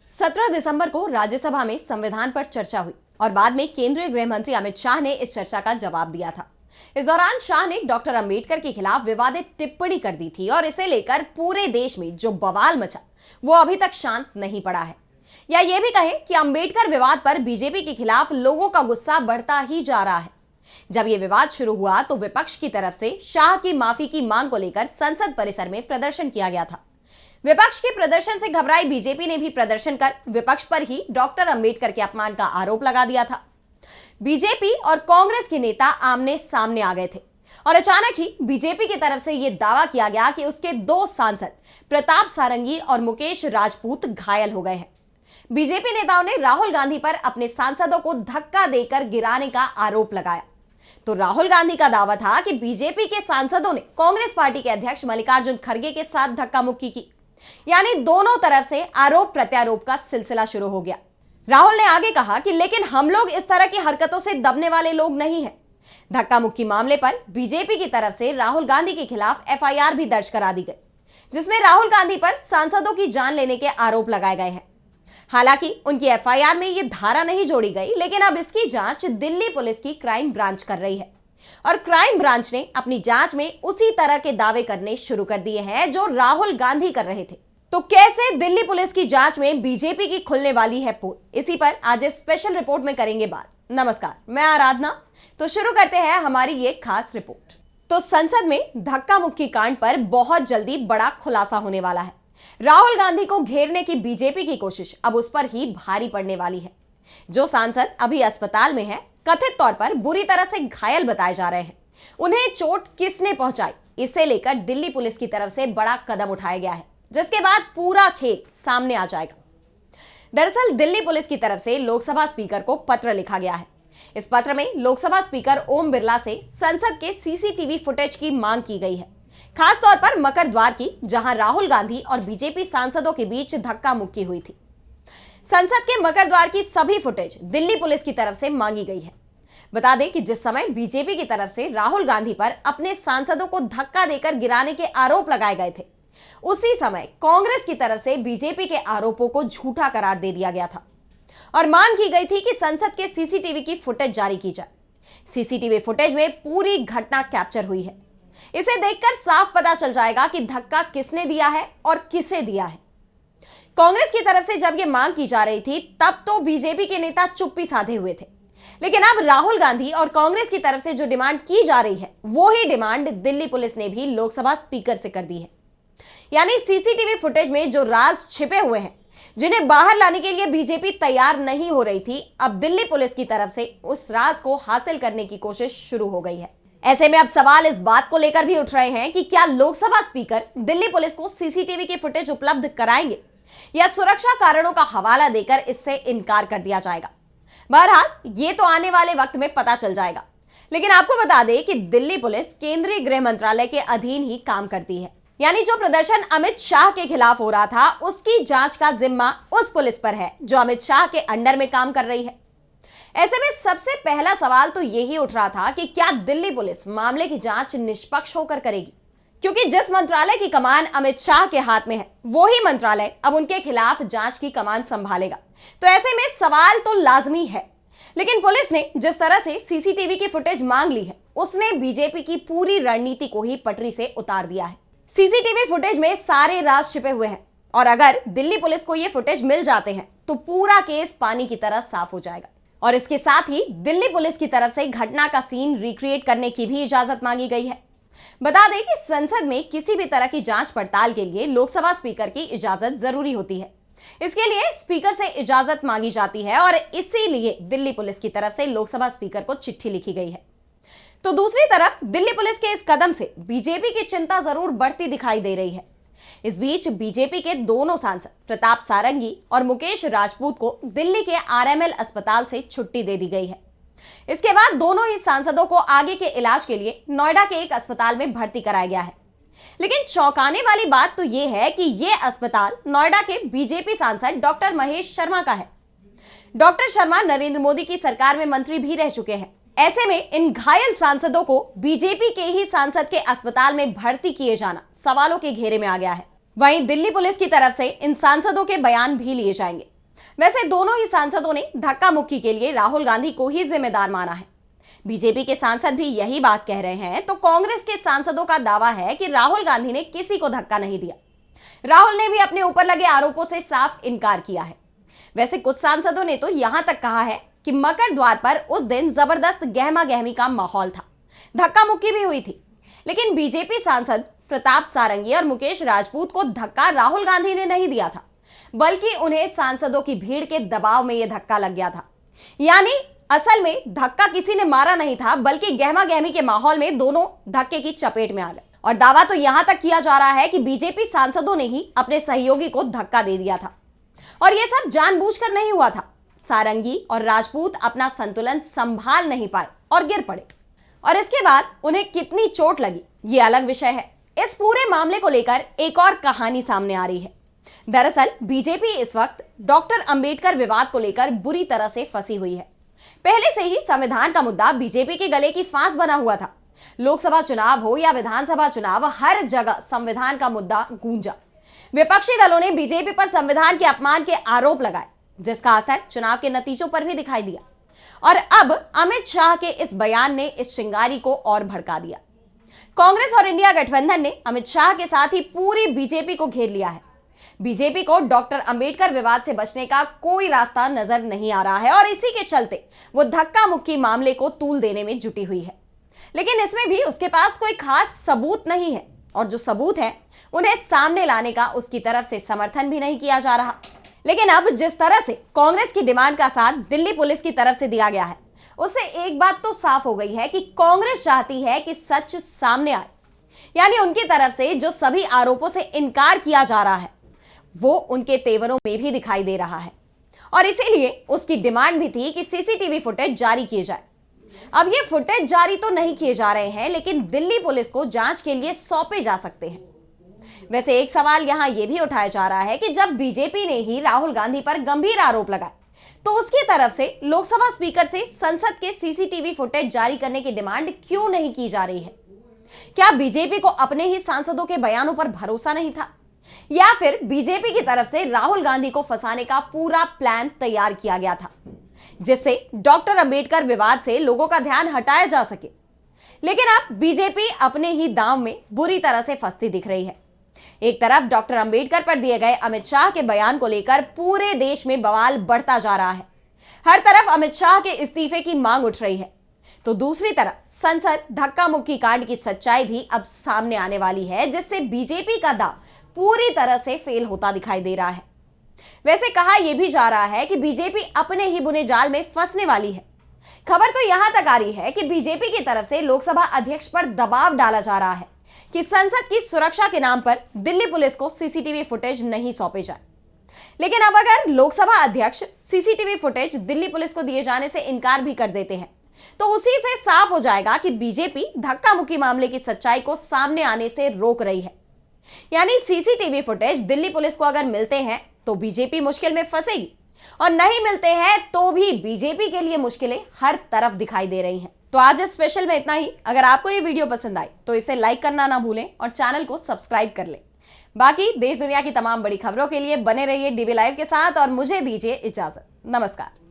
17 दिसंबर को राज्यसभा में संविधान पर चर्चा हुई और बाद में केंद्रीय गृह मंत्री अमित शाह ने इस चर्चा का जवाब दिया था। इस दौरान शाह ने डॉक्टर अंबेडकर के खिलाफ विवादित टिप्पणी कर दी थी और इसे लेकर पूरे देश में जो बवाल मचा वो अभी तक शांत नहीं पड़ा है। या ये भी कहें कि अंबेडकर विवाद पर बीजेपी के खिलाफ लोगों का गुस्सा बढ़ता ही जा रहा है। जब यह विवाद शुरू हुआ तो विपक्ष की तरफ से शाह की माफी की मांग को लेकर संसद परिसर में प्रदर्शन किया गया था। विपक्ष के प्रदर्शन से घबराई बीजेपी ने भी प्रदर्शन कर विपक्ष पर ही डॉक्टर अंबेडकर के अपमान का आरोप लगा दिया था। बीजेपी और कांग्रेस के नेता आमने सामने आ गए थे और अचानक ही बीजेपी की तरफ से यह दावा किया गया कि उसके दो सांसद प्रताप सारंगी और मुकेश राजपूत घायल हो गए हैं। बीजेपी नेताओं ने राहुल गांधी पर अपने सांसदों को धक्का देकर गिराने का आरोप लगाया। तो राहुल गांधी का दावा था कि बीजेपी के सांसदों ने कांग्रेस पार्टी के अध्यक्ष मल्लिकार्जुन खड़गे के साथ धक्का मुक्की की, यानी दोनों तरफ से आरोप प्रत्यारोप का सिलसिला शुरू हो गया। राहुल ने आगे कहा कि लेकिन हम लोग इस तरह की हरकतों से दबने वाले लोग नहीं हैं। धक्का मुक्की मामले पर बीजेपी की तरफ से राहुल गांधी के खिलाफ एफआईआर भी दर्ज करा दी गई, जिसमें राहुल गांधी पर सांसदों की जान लेने के आरोप लगाए गए हैं। हालांकि उनकी एफआईआर में यह धारा नहीं जोड़ी गई, लेकिन अब इसकी जांच दिल्ली पुलिस की क्राइम ब्रांच कर रही है और क्राइम ब्रांच ने अपनी जांच में उसी तरह के दावे करने शुरू कर दिए हैं जो राहुल गांधी कर रहे थे। तो कैसे दिल्ली पुलिस की जांच में बीजेपी की खुलने वाली है पोल, इसी पर आज इस स्पेशल रिपोर्ट में करेंगे बात। नमस्कार, मैं आराधना। तो शुरू करते हैं हमारी ये खास रिपोर्ट। तो संसद में धक्का मुक्की कांड पर बहुत जल्दी बड़ा खुलासा होने वाला है। राहुल गांधी को घेरने की बीजेपी की कोशिश अब उस पर ही भारी पड़ने वाली है। जो सांसद अभी अस्पताल में है, कथित तौर पर बुरी तरह से घायल बताए जा रहे हैं, उन्हें चोट किसने पहुंचाई, इसे लेकर दिल्ली पुलिस की तरफ से बड़ा कदम उठाया गया है, जिसके बाद पूरा खेल सामने आ जाएगा। दरअसल दिल्ली पुलिस की तरफ से लोकसभा स्पीकर को पत्र लिखा गया है। इस पत्र में लोकसभा स्पीकर ओम बिरला से संसद के सीसीटीवी फुटेज की मांग की गई है, खास तौर पर मकर द्वार की, जहां राहुल गांधी और बीजेपी सांसदों के बीच धक्का मुक्की हुई थी। संसद के मकर द्वार की सभी फुटेज दिल्ली पुलिस की तरफ से मांगी गई है। बता दें कि जिस समय बीजेपी की तरफ से राहुल गांधी पर अपने सांसदों को धक्का देकर गिराने के आरोप लगाए गए थे, उसी समय कांग्रेस की तरफ से बीजेपी के आरोपों को झूठा करार दे दिया गया था और मांग की गई थी कि संसद के सीसीटीवी की फुटेज जारी की जाए। सीसीटीवी फुटेज में पूरी घटना कैप्चर हुई है। इसे देखकर साफ पता चल जाएगा कि धक्का किसने दिया है और किसे दिया है। कांग्रेस की तरफ से जब यह मांग की जा रही थी, तब तो बीजेपी के नेता चुप्पी साधे हुए थे, लेकिन अब राहुल गांधी और कांग्रेस की तरफ से जो डिमांड की जा रही है, वो ही डिमांड दिल्ली पुलिस ने भी लोकसभा स्पीकर से कर दी है। यानी सीसीटीवी फुटेज में जो राज छिपे हुए हैं, जिन्हें बाहर लाने के लिए बीजेपी तैयार नहीं हो रही थी, अब दिल्ली पुलिस की तरफ से उस राज को हासिल करने की कोशिश शुरू हो गई है। ऐसे में अब सवाल इस बात को लेकर भी उठ रहे हैं कि क्या लोकसभा स्पीकर दिल्ली पुलिस को सीसीटीवी की फुटेज उपलब्ध कराएंगे या सुरक्षा कारणों का हवाला देकर इससे इनकार कर दिया जाएगा। बहरहाल ये तो आने वाले वक्त में पता चल जाएगा। लेकिन आपको बता दें कि दिल्ली पुलिस केंद्रीय गृह मंत्रालय के अधीन ही काम करती है, यानी जो प्रदर्शन अमित शाह के खिलाफ हो रहा था, उसकी जांच का जिम्मा उस पुलिस पर है जो अमित शाह के अंडर में काम कर रही है। ऐसे में सबसे पहला सवाल तो यही उठ रहा था कि क्या दिल्ली पुलिस मामले की जांच निष्पक्ष होकर करेगी, क्योंकि जिस मंत्रालय की कमान अमित शाह के हाथ में है, वही मंत्रालय अब उनके खिलाफ जांच की कमान संभालेगा। तो ऐसे में सवाल तो लाजमी है। लेकिन पुलिस ने जिस तरह से सीसीटीवी की फुटेज मांग ली है, उसने बीजेपी की पूरी रणनीति को ही पटरी से उतार दिया है। सीसीटीवी फुटेज में सारे राज छिपे हुए हैं और अगर दिल्ली पुलिस को ये फुटेज मिल जाते हैं तो पूरा केस पानी की तरह साफ हो जाएगा। और इसके साथ ही दिल्ली पुलिस की तरफ से घटना का सीन रिक्रिएट करने की भी इजाजत मांगी गई है। बता दें कि संसद में किसी भी तरह की जांच पड़ताल के लिए लोकसभा स्पीकर की इजाजत जरूरी होती है। इसके लिए स्पीकर से इजाजत मांगी जाती है और इसीलिए दिल्ली पुलिस की तरफ से लोकसभा स्पीकर को चिट्ठी लिखी गई है। तो दूसरी तरफ दिल्ली पुलिस के इस कदम से बीजेपी की चिंता जरूर बढ़ती दिखाई दे रही है। इस बीच बीजेपी के दोनों सांसद प्रताप सारंगी और मुकेश राजपूत को दिल्ली के आरएमएल अस्पताल से छुट्टी दे दी गई है। इसके बाद दोनों ही सांसदों को आगे के इलाज के लिए नोएडा के एक अस्पताल में भर्ती कराया गया है। लेकिन चौंकाने वाली बात तो यह है कि यह अस्पताल नोएडा के बीजेपी सांसद डॉक्टर महेश शर्मा का है। डॉक्टर शर्मा नरेंद्र मोदी की सरकार में मंत्री भी रह चुके हैं। ऐसे में इन घायल सांसदों को बीजेपी के ही सांसद के अस्पताल में भर्ती किए जाना सवालों के घेरे में आ गया है। वहीं दिल्ली पुलिस की तरफ से इन सांसदों के बयान भी लिए जाएंगे। वैसे दोनों ही सांसदों ने धक्का मुक्की के लिए राहुल गांधी को ही जिम्मेदार माना है। बीजेपी के सांसद भी यही बात कह रहे हैं, तो कांग्रेस के सांसदों का दावा है कि राहुल गांधी ने किसी को धक्का नहीं दिया। राहुल ने भी अपने ऊपर लगे आरोपों से साफ इनकार किया है। वैसे कुछ सांसदों ने तो यहां तक कहा है कि मकर द्वार पर उस दिन जबरदस्त गहमा गहमी का माहौल था, धक्का मुक्की भी हुई थी। लेकिन बीजेपी सांसद प्रताप सारंगी और मुकेश राजपूत को धक्का राहुल गांधी ने नहीं दिया था, बल्कि उन्हें सांसदों की भीड़ के दबाव में यह धक्का लग गया था। यानी असल में धक्का किसी ने मारा नहीं था, बल्कि गहमा गहमी के माहौल में दोनों धक्के की चपेट में आ गए। और दावा तो यहां तक किया जा रहा है कि बीजेपी सांसदों ने ही अपने सहयोगी को धक्का दे दिया था और यह सब जानबूझकर नहीं हुआ था। सारंगी और राजपूत अपना संतुलन संभाल नहीं पाए और गिर पड़े, और इसके बाद उन्हें कितनी चोट लगी यह अलग विषय है। इस पूरे मामले को लेकर एक और कहानी सामने आ रही है। दरअसल बीजेपी इस वक्त डॉक्टर अंबेडकर विवाद को लेकर बुरी तरह से फंसी हुई है। पहले से ही संविधान का मुद्दा बीजेपी के गले की फांस बना हुआ था। लोकसभा चुनाव हो या विधानसभा चुनाव, हर जगह संविधान का मुद्दा गूंजा। विपक्षी दलों ने बीजेपी पर संविधान के अपमान के आरोप लगाए, जिसका असर चुनाव के नतीजों पर भी दिखाई दिया। और अब अमित शाह के इस बयान ने इस चिंगारी को और भड़का दिया। कांग्रेस और इंडिया गठबंधन ने अमित शाह के साथ ही पूरी बीजेपी को घेर लिया है। बीजेपी को डॉक्टर अंबेडकर विवाद से बचने का कोई रास्ता नजर नहीं आ रहा है और इसी के चलते वो धक्का मुक्की मामले को तूल देने में जुटी हुई है। लेकिन इसमें भी उसके पास कोई खास सबूत नहीं है, और जो सबूत है उन्हें सामने लाने का उसकी तरफ से समर्थन भी नहीं किया जा रहा। लेकिन अब जिस तरह से कांग्रेस की डिमांड का साथ दिल्ली पुलिस की तरफ से दिया गया है, उससे एक बात तो साफ हो गई है कि कांग्रेस चाहती है कि सच सामने आए। यानी उनकी तरफ से जो सभी आरोपों से इनकार किया जा रहा है वो उनके तेवरों में भी दिखाई दे रहा है, और इसीलिए उसकी डिमांड भी थी कि सीसीटीवी फुटेज जारी किए जाए। अब ये फुटेज जारी तो नहीं किए जा रहे हैं, लेकिन दिल्ली पुलिस को जांच के लिए सौंपे जा सकते हैं। वैसे एक सवाल यहां यह भी उठाया जा रहा है कि जब बीजेपी ने ही राहुल गांधी पर गंभीर आरोप लगाए, तो उसकी तरफ से लोकसभा स्पीकर से संसद के सीसीटीवी फुटेज जारी करने की डिमांड क्यों नहीं की जा रही है? क्या बीजेपी को अपने ही सांसदों के बयानों पर भरोसा नहीं था, या फिर बीजेपी की तरफ से राहुल गांधी को फंसाने का पूरा प्लान तैयार किया गया था, जिससे डॉक्टर अंबेडकर विवाद से लोगों का ध्यान हटाया जा सके? लेकिन अब बीजेपी अपने ही दांव में बुरी तरह से फंसती दिख रही है। एक तरफ डॉक्टर अंबेडकर पर दिए गए अमित शाह के बयान को लेकर पूरे देश में बवाल बढ़ता जा रहा है, हर तरफ अमित शाह के इस्तीफे की मांग उठ रही है, तो दूसरी तरफ संसद धक्का मुक्की कांड की सच्चाई भी अब सामने आने वाली है, जिससे बीजेपी का दांव पूरी तरह से फेल होता दिखाई दे रहा है। वैसे कहा यह भी जा रहा है कि बीजेपी अपने ही बुने जाल में फंसने वाली है। खबर तो यहां तक आ रही है कि बीजेपी की तरफ से लोकसभा अध्यक्ष पर दबाव डाला जा रहा है कि संसद की सुरक्षा के नाम पर दिल्ली पुलिस को सीसीटीवी फुटेज नहीं सौंपे जाए। लेकिन अब अगर लोकसभा अध्यक्ष सीसीटीवी फुटेज दिल्ली पुलिस को दिए जाने से इनकार भी कर देते हैं, तो उसी से साफ हो जाएगा कि बीजेपी धक्का मुक्की मामले की सच्चाई को सामने आने से रोक रही है। यानी सीसीटीवी फुटेज दिल्ली पुलिस को अगर मिलते हैं तो बीजेपी मुश्किल में फंसेगी, और नहीं मिलते हैं तो भी बीजेपी के लिए मुश्किलें हर तरफ दिखाई दे रही हैं। तो आज इस स्पेशल में इतना ही। अगर आपको ये वीडियो पसंद आई तो इसे लाइक करना ना भूलें और चैनल को सब्सक्राइब कर लें। बाकी देश दुनिया की तमाम बड़ी खबरों के लिए बने रहिए डीबी लाइव के साथ, और मुझे दीजिए इजाजत। नमस्कार।